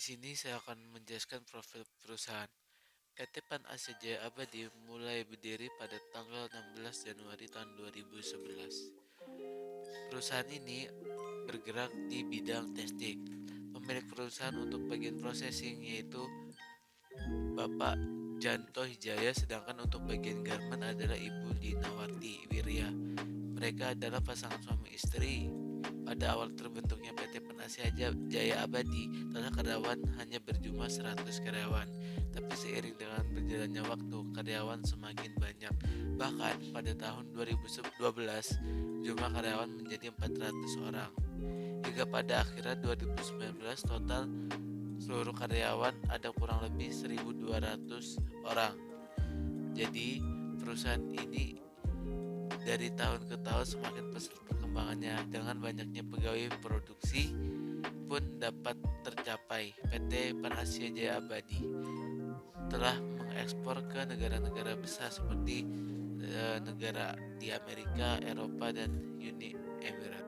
Sini saya akan menjelaskan profil perusahaan. PT Pan Asia Jaya Abadi mulai berdiri pada tanggal 16 Januari tahun 2011. Perusahaan ini bergerak di bidang testing. Pemilik perusahaan untuk bagian processing yaitu Bapak Janto Hijaya, sedangkan untuk bagian garment adalah Ibu Dinawarti Wirya. Mereka adalah pasangan suami istri. Pada awal terbentuknya PT Pan Asia Jaya Abadi, total karyawan hanya berjumlah 100 karyawan. Tapi seiring dengan berjalannya waktu, karyawan semakin banyak. Bahkan pada tahun 2012, jumlah karyawan menjadi 400 orang. Hingga pada akhirnya 2019, total seluruh karyawan ada kurang lebih 1.200 orang. Jadi, perusahaan ini dari tahun ke tahun semakin pesat perkembangannya. Dengan banyaknya pegawai, produksi pun dapat tercapai. PT Pan Asia Jaya Abadi telah mengekspor ke negara-negara besar seperti negara di Amerika, Eropa, dan Uni Emirat.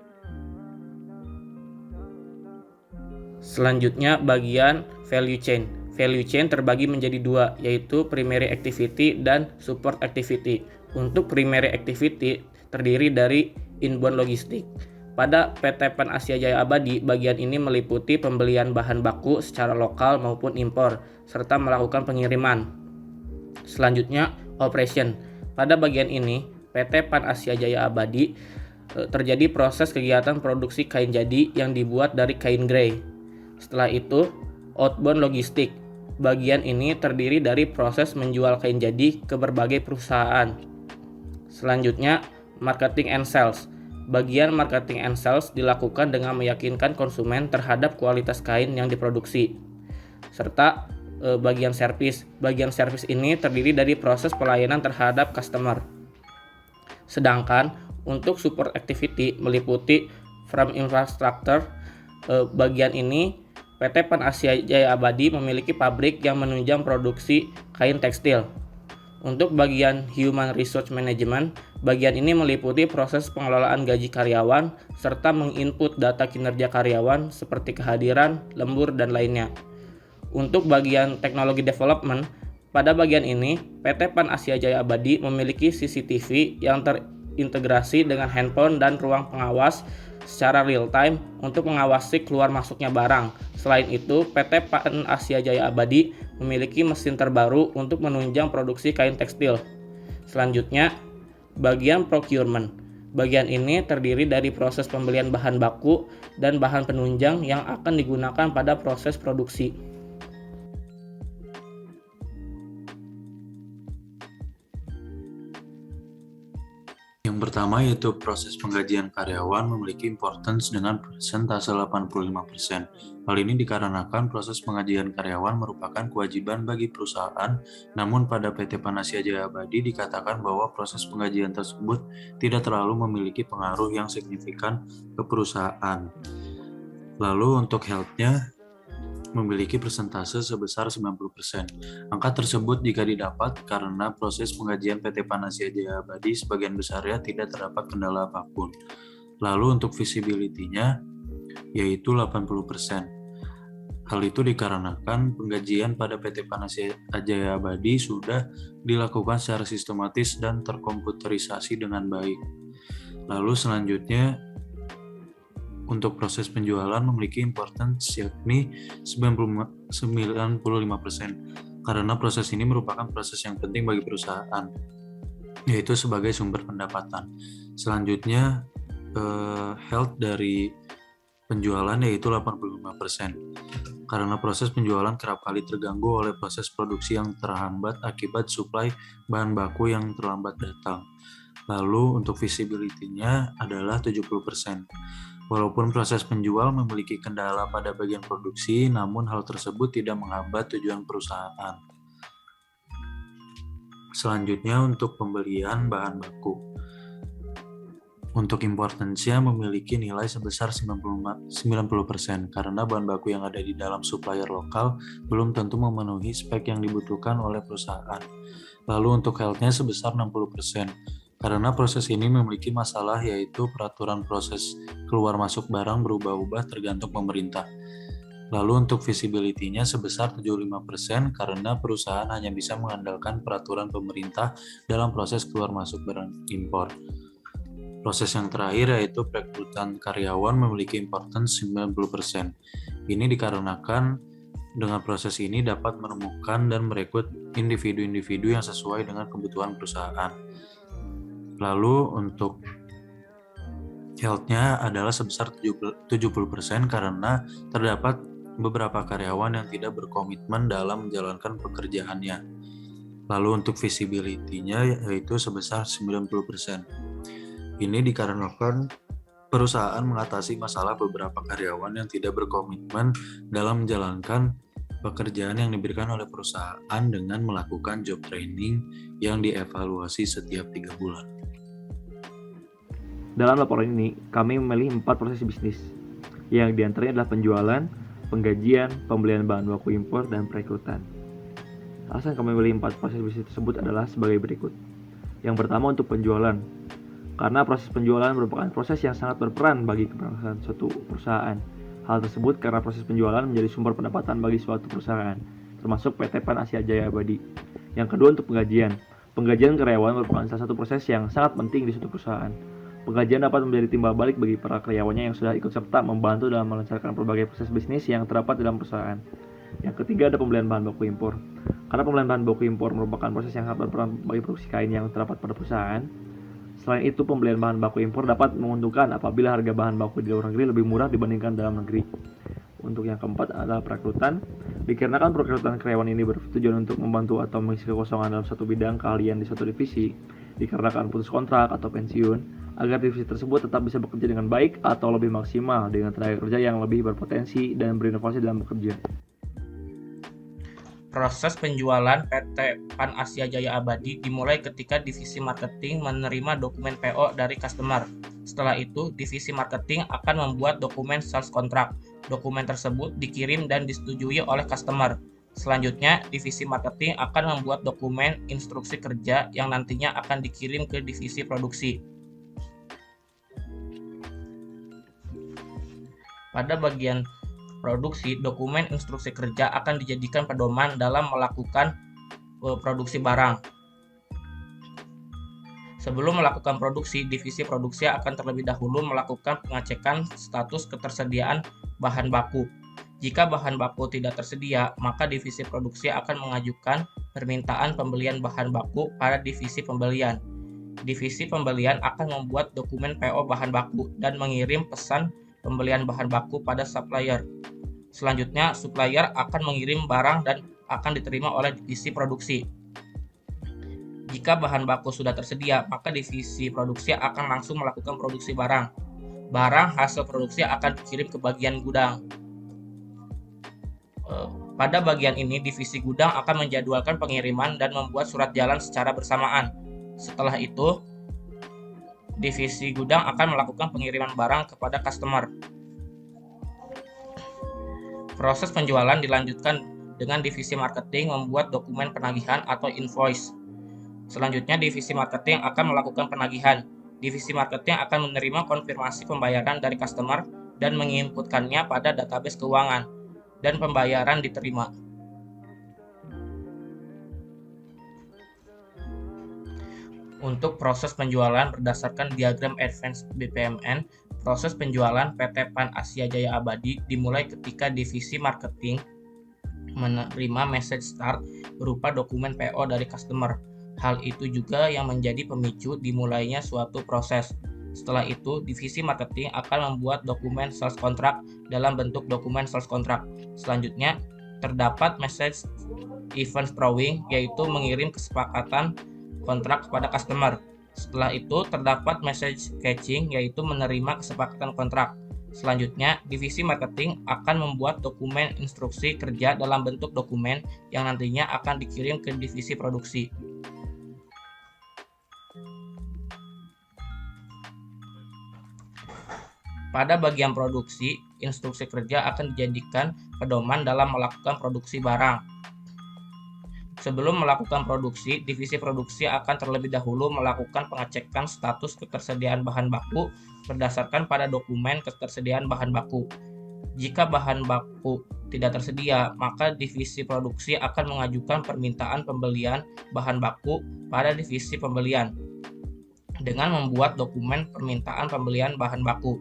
Selanjutnya bagian value chain. Value chain terbagi menjadi dua, yaitu primary activity dan support activity. Untuk primary activity terdiri dari inbound logistik. Pada PT Pan Asia Jaya Abadi, bagian ini meliputi pembelian bahan baku secara lokal maupun impor, serta melakukan pengiriman. Selanjutnya, operation. Pada bagian ini, PT Pan Asia Jaya Abadi terjadi proses kegiatan produksi kain jadi yang dibuat dari kain grey. Setelah itu, outbound logistik. Bagian ini terdiri dari proses menjual kain jadi ke berbagai perusahaan. Selanjutnya, marketing and sales. Bagian marketing and sales dilakukan dengan meyakinkan konsumen terhadap kualitas kain yang diproduksi. Serta bagian servis. Bagian servis ini terdiri dari proses pelayanan terhadap customer. Sedangkan untuk support activity meliputi frame infrastructure. Bagian ini PT Pan Asia Jaya Abadi memiliki pabrik yang menunjang produksi kain tekstil. Untuk bagian Human Resource Management, bagian ini meliputi proses pengelolaan gaji karyawan serta menginput data kinerja karyawan seperti kehadiran, lembur, dan lainnya. Untuk bagian Technology Development, pada bagian ini PT Pan Asia Jaya Abadi memiliki CCTV yang terintegrasi dengan handphone dan ruang pengawas secara real time untuk mengawasi keluar masuknya barang. Selain itu, PT Pan Asia Jaya Abadi memiliki mesin terbaru untuk menunjang produksi kain tekstil. Selanjutnya, bagian procurement. Bagian ini terdiri dari proses pembelian bahan baku dan bahan penunjang yang akan digunakan pada proses produksi. Yang pertama yaitu proses penggajian karyawan memiliki importance dengan persentase 85%. Hal ini dikarenakan proses penggajian karyawan merupakan kewajiban bagi perusahaan, namun pada PT Pan Asia Jaya Abadi dikatakan bahwa proses penggajian tersebut tidak terlalu memiliki pengaruh yang signifikan ke perusahaan. Lalu untuk health-nya memiliki persentase sebesar 90%. Angka tersebut jika didapat karena proses penggajian PT Pan Asia Jaya Abadi sebagian besarnya tidak terdapat kendala apapun. Lalu untuk visibility-nya yaitu 80%. Hal itu dikarenakan penggajian pada PT Pan Asia Jaya Abadi sudah dilakukan secara sistematis dan terkomputerisasi dengan baik. Lalu selanjutnya untuk proses penjualan memiliki importance yakni 95% karena proses ini merupakan proses yang penting bagi perusahaan, yaitu sebagai sumber pendapatan. Selanjutnya health dari penjualan yaitu 85% karena proses penjualan kerap kali terganggu oleh proses produksi yang terhambat akibat suplai bahan baku yang terlambat datang. Lalu untuk visibility-nya adalah 70%. Walaupun proses penjual memiliki kendala pada bagian produksi, namun hal tersebut tidak menghambat tujuan perusahaan. Selanjutnya untuk pembelian bahan baku. Untuk importance-nya memiliki nilai sebesar 90% karena bahan baku yang ada di dalam supplier lokal belum tentu memenuhi spek yang dibutuhkan oleh perusahaan. Lalu untuk health-nya sebesar 60%. Karena proses ini memiliki masalah yaitu peraturan proses keluar masuk barang berubah-ubah tergantung pemerintah. Lalu untuk visibility-nya sebesar 75% karena perusahaan hanya bisa mengandalkan peraturan pemerintah dalam proses keluar masuk barang impor. Proses yang terakhir yaitu perekrutan karyawan memiliki importance 90%. Ini dikarenakan dengan proses ini dapat menemukan dan merekrut individu-individu yang sesuai dengan kebutuhan perusahaan. Lalu untuk health-nya adalah sebesar 70% karena terdapat beberapa karyawan yang tidak berkomitmen dalam menjalankan pekerjaannya. Lalu untuk visibility-nya yaitu sebesar 90%. Ini dikarenakan perusahaan mengatasi masalah beberapa karyawan yang tidak berkomitmen dalam menjalankan pekerjaan yang diberikan oleh perusahaan dengan melakukan job training yang dievaluasi setiap 3 bulan. Dalam laporan ini, kami memilih 4 proses bisnis, yang diantaranya adalah penjualan, penggajian, pembelian bahan baku impor, dan perekrutan. Alasan kami memilih 4 proses bisnis tersebut adalah sebagai berikut. Yang pertama untuk penjualan, karena proses penjualan merupakan proses yang sangat berperan bagi keberlangsungan suatu perusahaan. Hal tersebut karena proses penjualan menjadi sumber pendapatan bagi suatu perusahaan, termasuk PT PAN Asia Jaya Abadi. Yang kedua untuk penggajian. Penggajian karyawan merupakan salah satu proses yang sangat penting di suatu perusahaan. Penggajian dapat menjadi timbal balik bagi para karyawannya yang sudah ikut serta membantu dalam melancarkan berbagai proses bisnis yang terdapat dalam perusahaan. Yang ketiga ada pembelian bahan baku impor. Karena pembelian bahan baku impor merupakan proses yang sangat berperan bagi produksi kain yang terdapat pada perusahaan. Selain itu, pembelian bahan baku impor dapat menguntungkan apabila harga bahan baku di luar negeri lebih murah dibandingkan dalam negeri. Untuk yang keempat adalah perekrutan. Dikarenakan perekrutan karyawan ini bertujuan untuk membantu atau mengisi kekosongan dalam suatu bidang keahlian di suatu divisi, dikarenakan putus kontrak atau pensiun, agar divisi tersebut tetap bisa bekerja dengan baik atau lebih maksimal dengan tenaga kerja yang lebih berpotensi dan berinovasi dalam bekerja. Proses penjualan PT PAN Asia Jaya Abadi dimulai ketika divisi marketing menerima dokumen PO dari customer. Setelah itu, divisi marketing akan membuat dokumen sales contract. Dokumen tersebut dikirim dan disetujui oleh customer. Selanjutnya, divisi marketing akan membuat dokumen instruksi kerja yang nantinya akan dikirim ke divisi produksi. Pada bagian produksi, dokumen instruksi kerja akan dijadikan pedoman dalam melakukan produksi barang. Sebelum melakukan produksi, divisi produksi akan terlebih dahulu melakukan pengecekan status ketersediaan bahan baku. Jika bahan baku tidak tersedia, maka divisi produksi akan mengajukan permintaan pembelian bahan baku pada divisi pembelian. Divisi pembelian akan membuat dokumen PO bahan baku dan mengirim pesan pembelian bahan baku pada supplier. Selanjutnya, supplier akan mengirim barang dan akan diterima oleh divisi produksi. Jika bahan baku sudah tersedia, maka divisi produksi akan langsung melakukan produksi barang. Barang hasil produksi akan dikirim ke bagian gudang. Pada bagian ini, divisi gudang akan menjadwalkan pengiriman dan membuat surat jalan secara bersamaan. Setelah itu, divisi gudang akan melakukan pengiriman barang kepada customer. Proses penjualan dilanjutkan dengan divisi marketing membuat dokumen penagihan atau invoice. Selanjutnya, divisi marketing akan melakukan penagihan. Divisi marketing akan menerima konfirmasi pembayaran dari customer dan menginputkannya pada database keuangan, dan pembayaran diterima. Untuk proses penjualan berdasarkan diagram Advance BPMN, proses penjualan PT PAN Asia Jaya Abadi dimulai ketika divisi marketing menerima message start berupa dokumen PO dari customer. Hal itu juga yang menjadi pemicu dimulainya suatu proses. Setelah itu, divisi marketing akan membuat dokumen sales contract dalam bentuk dokumen sales contract. Selanjutnya, terdapat message event drawing, yaitu mengirim kesepakatan kontrak kepada customer. Setelah itu, terdapat message catching, yaitu menerima kesepakatan kontrak. Selanjutnya, divisi marketing akan membuat dokumen instruksi kerja dalam bentuk dokumen yang nantinya akan dikirim ke divisi produksi. Pada bagian produksi, instruksi kerja akan dijadikan pedoman dalam melakukan produksi barang. Sebelum melakukan produksi, divisi produksi akan terlebih dahulu melakukan pengecekan status ketersediaan bahan baku berdasarkan pada dokumen ketersediaan bahan baku. Jika bahan baku tidak tersedia, maka divisi produksi akan mengajukan permintaan pembelian bahan baku pada divisi pembelian dengan membuat dokumen permintaan pembelian bahan baku.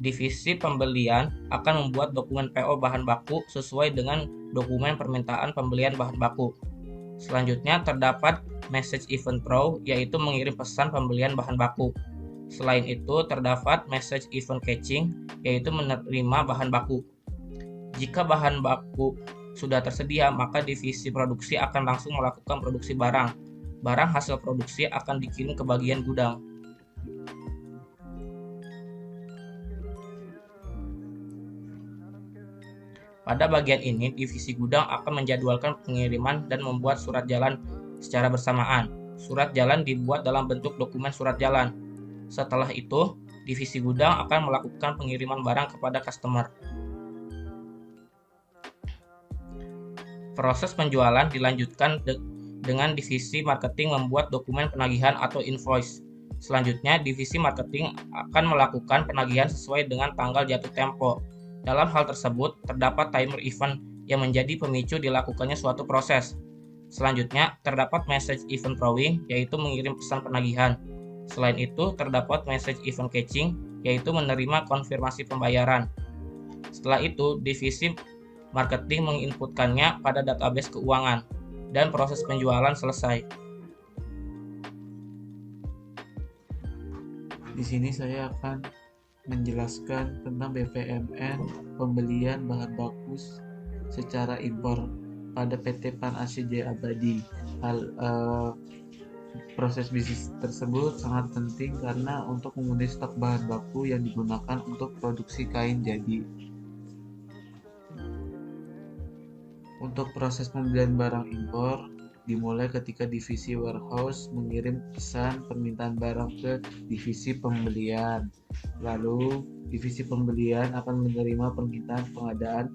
Divisi pembelian akan membuat dokumen PO bahan baku sesuai dengan dokumen permintaan pembelian bahan baku. Selanjutnya terdapat message event throw, yaitu mengirim pesan pembelian bahan baku. Selain itu terdapat message event catching, yaitu menerima bahan baku. Jika bahan baku sudah tersedia, maka divisi produksi akan langsung melakukan produksi barang. Barang hasil produksi akan dikirim ke bagian gudang. Pada bagian ini, divisi gudang akan menjadwalkan pengiriman dan membuat surat jalan secara bersamaan. Surat jalan dibuat dalam bentuk dokumen surat jalan. Setelah itu, divisi gudang akan melakukan pengiriman barang kepada customer. Proses penjualan dilanjutkan dengan divisi marketing membuat dokumen penagihan atau invoice. Selanjutnya, divisi marketing akan melakukan penagihan sesuai dengan tanggal jatuh tempo. Dalam hal tersebut, terdapat timer event yang menjadi pemicu dilakukannya suatu proses. Selanjutnya, terdapat message event throwing, yaitu mengirim pesan penagihan. Selain itu, terdapat message event catching, yaitu menerima konfirmasi pembayaran. Setelah itu, divisi marketing menginputkannya pada database keuangan, dan proses penjualan selesai. Di sini saya akan menjelaskan tentang BPMN pembelian bahan baku secara impor pada PT Pan Asia Jaya Abadi. Proses bisnis tersebut sangat penting karena untuk memenuhi stok bahan baku yang digunakan untuk produksi kain jadi. Untuk proses pembelian barang impor dimulai ketika divisi warehouse mengirim pesan permintaan barang ke divisi pembelian. Lalu divisi pembelian akan menerima permintaan pengadaan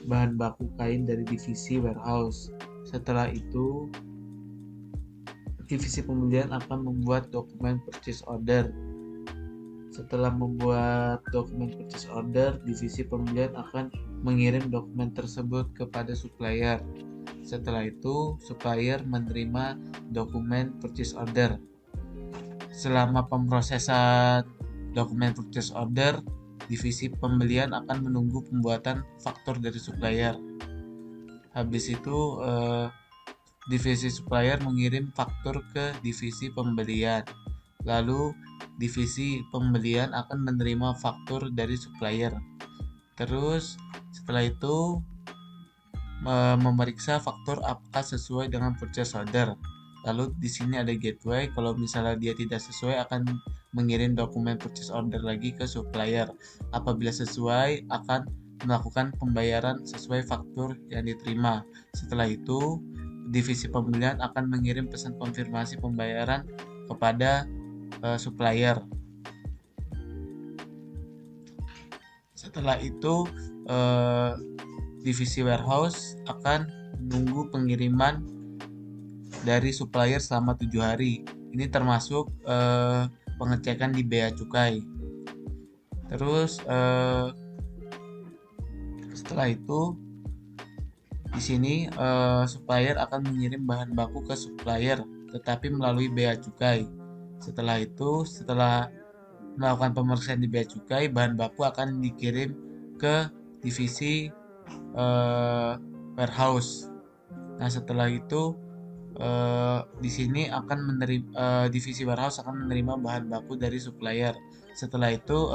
bahan baku kain dari divisi warehouse. Setelah itu, divisi pembelian akan membuat dokumen purchase order. Setelah membuat dokumen purchase order, divisi pembelian akan mengirim dokumen tersebut kepada supplier. Setelah itu, supplier menerima dokumen purchase order. Selama pemrosesan dokumen purchase order, divisi pembelian akan menunggu pembuatan faktur dari supplier. Habis itu, divisi supplier mengirim faktur ke divisi pembelian. Lalu, divisi pembelian akan menerima faktur dari supplier. Terus, setelah itu memeriksa faktur apakah sesuai dengan purchase order. Lalu di sini ada gateway, kalau misalnya dia tidak sesuai akan mengirim dokumen purchase order lagi ke supplier. Apabila sesuai akan melakukan pembayaran sesuai faktur yang diterima. Setelah itu, divisi pembelian akan mengirim pesan konfirmasi pembayaran kepada supplier. Setelah itu, divisi warehouse akan menunggu pengiriman dari supplier selama 7 hari. Ini termasuk pengecekan di bea cukai. Terus setelah itu di sini supplier akan mengirim bahan baku ke supplier tetapi melalui bea cukai. Setelah itu, setelah melakukan pemeriksaan di bea cukai, bahan baku akan dikirim ke divisi warehouse. Nah, setelah itu di sini akan menerima divisi warehouse akan menerima bahan baku dari supplier. Setelah itu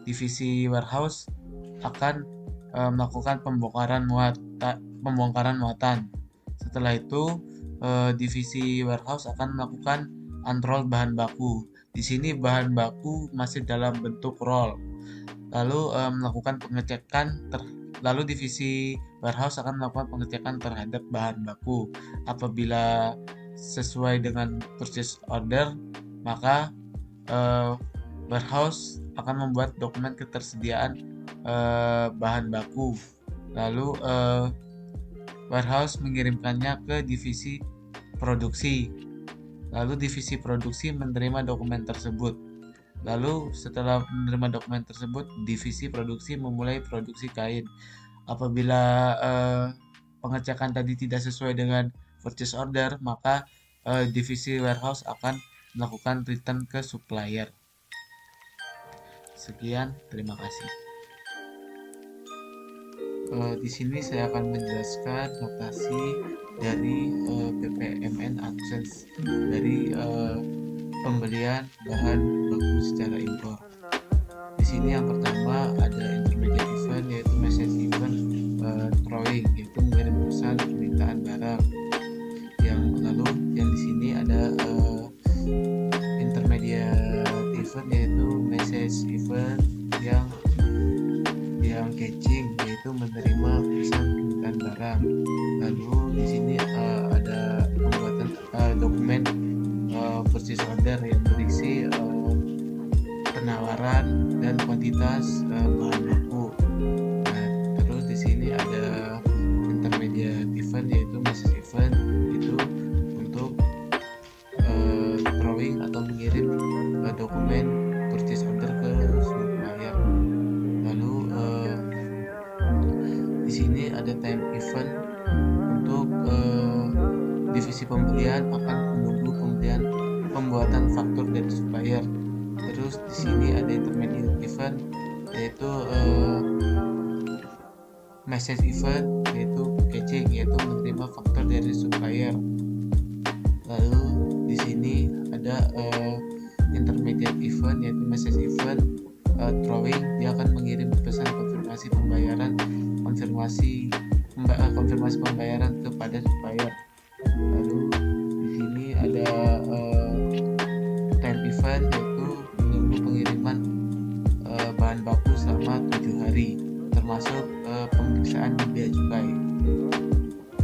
divisi warehouse akan melakukan pembongkaran muatan. Setelah itu divisi warehouse akan melakukan unroll bahan baku. Di sini bahan baku masih dalam bentuk roll. Lalu melakukan pengecekan Lalu divisi warehouse akan melakukan pengecekan terhadap bahan baku. Apabila sesuai dengan purchase order, maka warehouse akan membuat dokumen ketersediaan bahan baku. Lalu warehouse mengirimkannya ke divisi produksi. Lalu divisi produksi menerima dokumen tersebut. Lalu setelah menerima dokumen tersebut, divisi produksi memulai produksi kain. Apabila pengecekan tadi tidak sesuai dengan purchase order, maka divisi warehouse akan melakukan return ke supplier. Sekian, terima kasih. Di sini saya akan menjelaskan notasi dari BPMN AdSense dari pembelian bahan baku secara impor. Di sini yang pertama ada intermediate event, yaitu message event throwing, yaitu mengirim pesan permintaan barang. Yang lalu yang di sini ada intermediate event, yaitu message event yang catching, yaitu menerima pesan permintaan barang. Lalu di sini ada pembuatan dokumen purchase order yang berisi penawaran dan kuantitas bahan baku. Nah, terus di sini ada intermediate event, yaitu message event, itu untuk throwing atau mengirim dokumen purchase order ke supplier. Lalu di sini ada time event untuk divisi pembelian akan menunggu pembuatan faktur dari supplier. Terus di sini ada intermediate event, yaitu message event, yaitu catching, yaitu menerima faktur dari supplier. Lalu di sini ada intermediate event, yaitu message event throwing, dia akan mengirim pesan konfirmasi pembayaran kepada supplier. Lalu di sini ada time event, yaitu menunggu pengiriman bahan baku selama 7 hari, termasuk pemeriksaan bea cukai.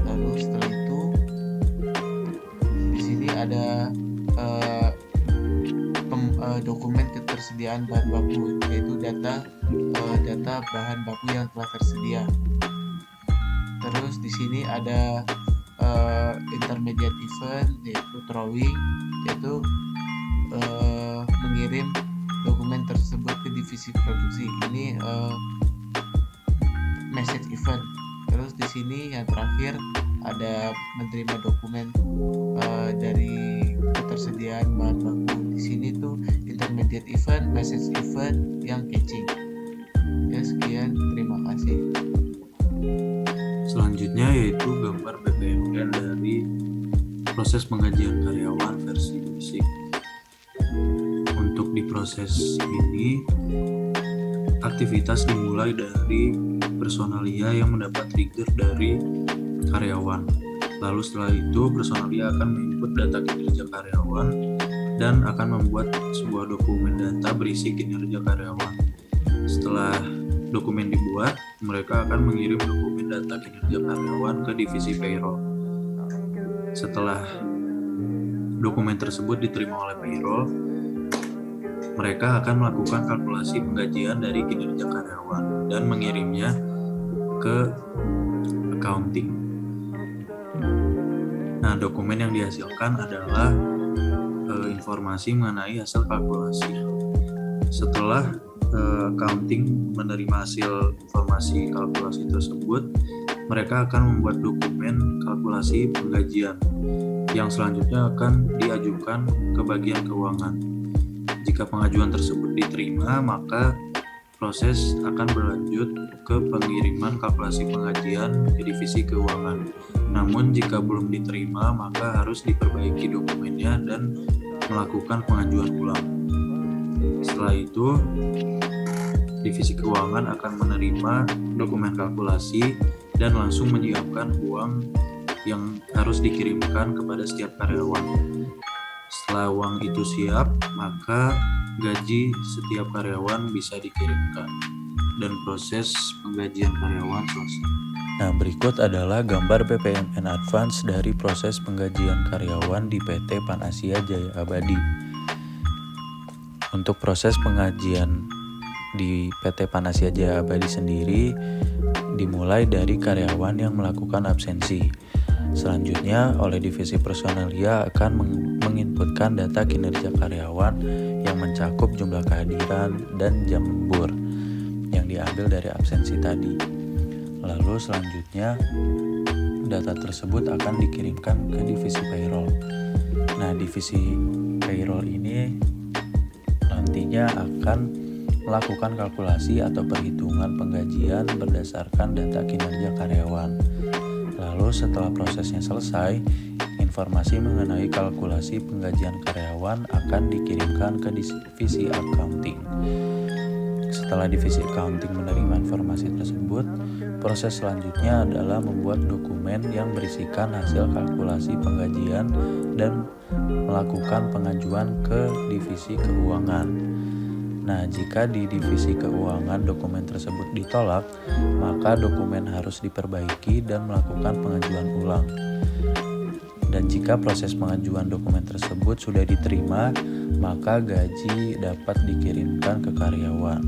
Lalu setelah itu di sini ada dokumen ketersediaan bahan baku, yaitu data bahan baku yang telah tersedia. Terus di sini ada intermediate event, yaitu throwing, yaitu mengirim dokumen tersebut ke divisi produksi. Ini message event. Terus di sini yang terakhir ada menerima dokumen dari ketersediaan bahan baku. Di sini tuh intermediate event, message event yang catching. Ya, sekian, terima kasih. Selanjutnya yaitu gambar BPMN dari proses penggajian karyawan versi basic. Untuk di proses ini, aktivitas dimulai dari personalia yang mendapat trigger dari karyawan. Lalu setelah itu personalia akan menginput data kinerja karyawan dan akan membuat sebuah dokumen data berisi kinerja karyawan. Setelah dokumen dibuat, mereka akan mengirim dokumen data kinerja karyawan ke divisi payroll. Setelah dokumen tersebut diterima oleh payroll, mereka akan melakukan kalkulasi penggajian dari kinerja karyawan dan mengirimnya ke accounting. Nah, dokumen yang dihasilkan adalah informasi mengenai hasil kalkulasi. Setelah accounting menerima hasil informasi kalkulasi tersebut, mereka akan membuat dokumen kalkulasi penggajian yang selanjutnya akan diajukan ke bagian keuangan. Jika pengajuan tersebut diterima, maka proses akan berlanjut ke pengiriman kalkulasi penggajian ke divisi keuangan. Namun jika belum diterima, maka harus diperbaiki dokumennya dan melakukan pengajuan ulang. Setelah itu, divisi keuangan akan menerima dokumen kalkulasi dan langsung menyiapkan uang yang harus dikirimkan kepada setiap karyawan. Setelah uang itu siap, maka gaji setiap karyawan bisa dikirimkan dan proses penggajian karyawan selesai. Nah, berikut adalah gambar BPMN Advance dari proses penggajian karyawan di PT Pan Asia Jaya Abadi. Untuk proses penggajian di PT Pan Asia Jaya Abadi sendiri dimulai dari karyawan yang melakukan absensi. Selanjutnya, oleh divisi personalia akan menginputkan data kinerja karyawan yang yang mencakup jumlah kehadiran dan jam lembur yang diambil dari absensi tadi. Lalu selanjutnya data tersebut akan dikirimkan ke divisi payroll. Nah, divisi payroll ini nantinya akan melakukan kalkulasi atau perhitungan penggajian berdasarkan data kinerja karyawan. Lalu setelah prosesnya selesai, informasi mengenai kalkulasi penggajian karyawan akan dikirimkan ke divisi accounting. Setelah divisi accounting menerima informasi tersebut, proses selanjutnya adalah membuat dokumen yang berisikan hasil kalkulasi penggajian dan melakukan pengajuan ke divisi keuangan. Nah, jika di divisi keuangan dokumen tersebut ditolak, maka dokumen harus diperbaiki dan melakukan pengajuan ulang. Dan jika proses pengajuan dokumen tersebut sudah diterima, maka gaji dapat dikirimkan ke karyawan.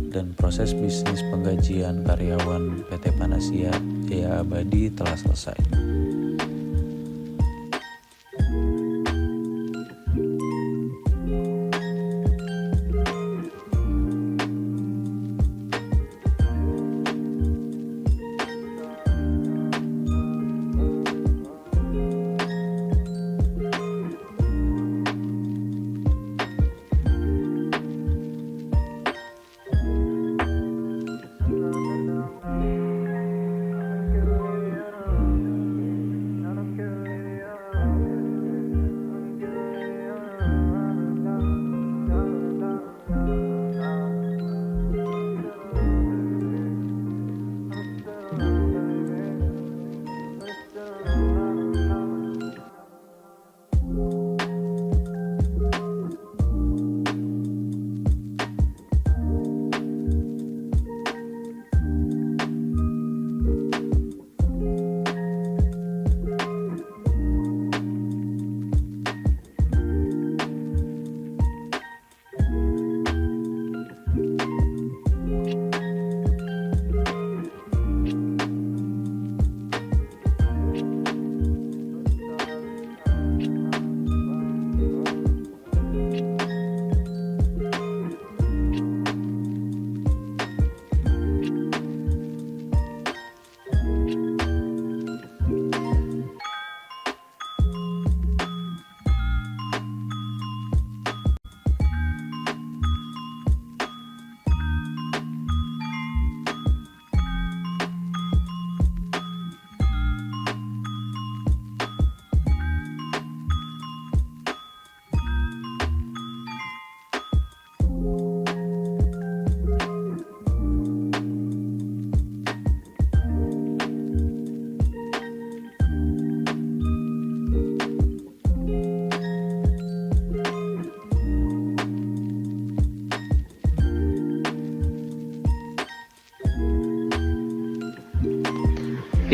Dan proses bisnis penggajian karyawan PT Panasia Jaya Abadi telah selesai.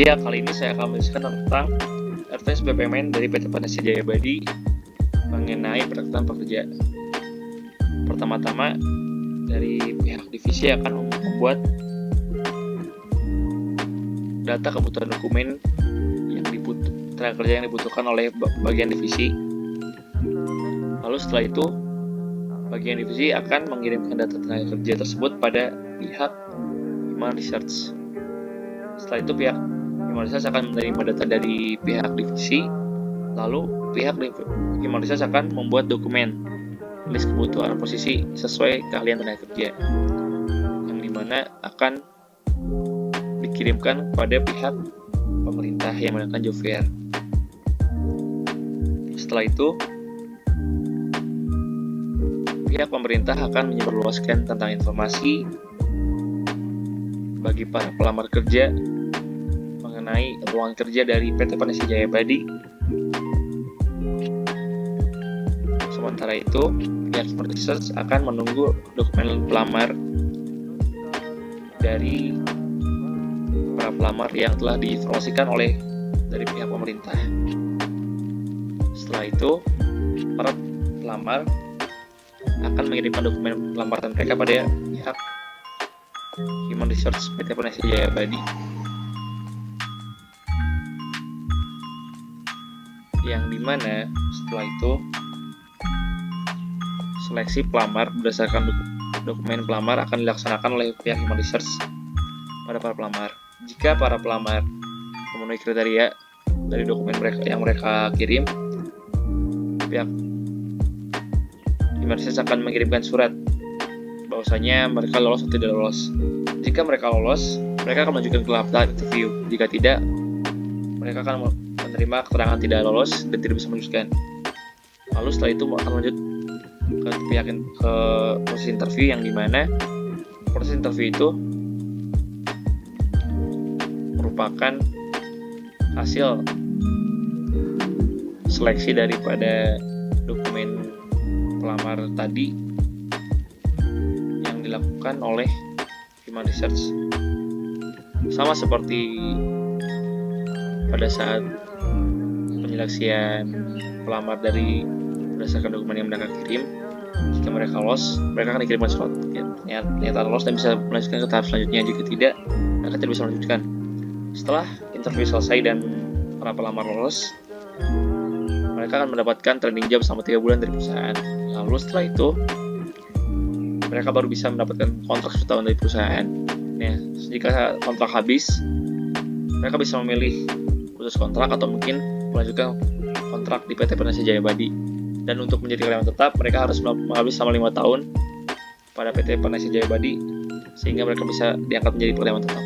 Ya, kali ini saya akan menjelaskan tentang advance BPMN dari PT Panasia Jaya Abadi mengenai perekrutan pekerja. Pertama-tama, dari pihak divisi akan membuat data kebutuhan dokumen yang tenaga kerja yang dibutuhkan oleh bagian divisi. Lalu setelah itu, bagian divisi akan mengirimkan data tenaga kerja tersebut pada pihak Human Research. Setelah itu pihak Human Research akan menerima data dari pihak divisi, lalu pihak Human Research akan membuat dokumen list kebutuhan posisi sesuai keahlian tenaga kerja, yang dimana akan dikirimkan kepada pihak pemerintah yang menggunakan job fair. Setelah itu, pihak pemerintah akan menyebarluaskan tentang informasi bagi para pelamar kerja mengenai lowongan kerja dari PT Panasia Jaya Abadi. Sementara itu, pihak Human Research akan menunggu dokumen pelamar dari para pelamar yang telah diinformasikan dari pihak pemerintah. Setelah itu, para pelamar akan mengirimkan dokumen lamaran mereka pada pihak Human Research PT Panasia Jaya Abadi, yang dimana setelah itu Seleksi pelamar berdasarkan dokumen pelamar akan dilaksanakan oleh pihak Human Research pada para pelamar. Jika para pelamar memenuhi kriteria dari dokumen yang mereka kirim, pihak Human Research akan mengirimkan surat bahwasanya mereka lolos atau tidak lolos. Jika mereka lolos, mereka akan melanjutkan ke tahap interview. Jika tidak, mereka akan menerima keterangan tidak lolos dan tidak bisa melanjutkan. Lalu setelah itu akan lanjut ke proses interview, yang dimana proses interview itu merupakan hasil seleksi daripada dokumen pelamar tadi yang dilakukan oleh Human Research. Sama seperti pada saat penyeleksian pelamar dari berdasarkan dokumen yang mereka kirim, jika mereka lolos, mereka akan dikirimkan surat ternyata lolos dan bisa melanjutkan ke tahap selanjutnya. Jika tidak, mereka tidak bisa melanjutkan. Setelah interview selesai dan para pelamar lolos, mereka akan mendapatkan training job selama 3 bulan dari perusahaan. Lalu setelah itu, mereka baru bisa mendapatkan kontrak 1 tahun dari perusahaan. Nah, jika kontrak habis, mereka bisa memilih putus kontrak atau mungkin melanjutkan kontrak di PT Panasya Jaya Abadi. Dan untuk menjadi karyawan tetap, mereka harus menghabis selama 5 tahun pada PT Panasya Jaya Abadi sehingga mereka bisa diangkat menjadi karyawan tetap.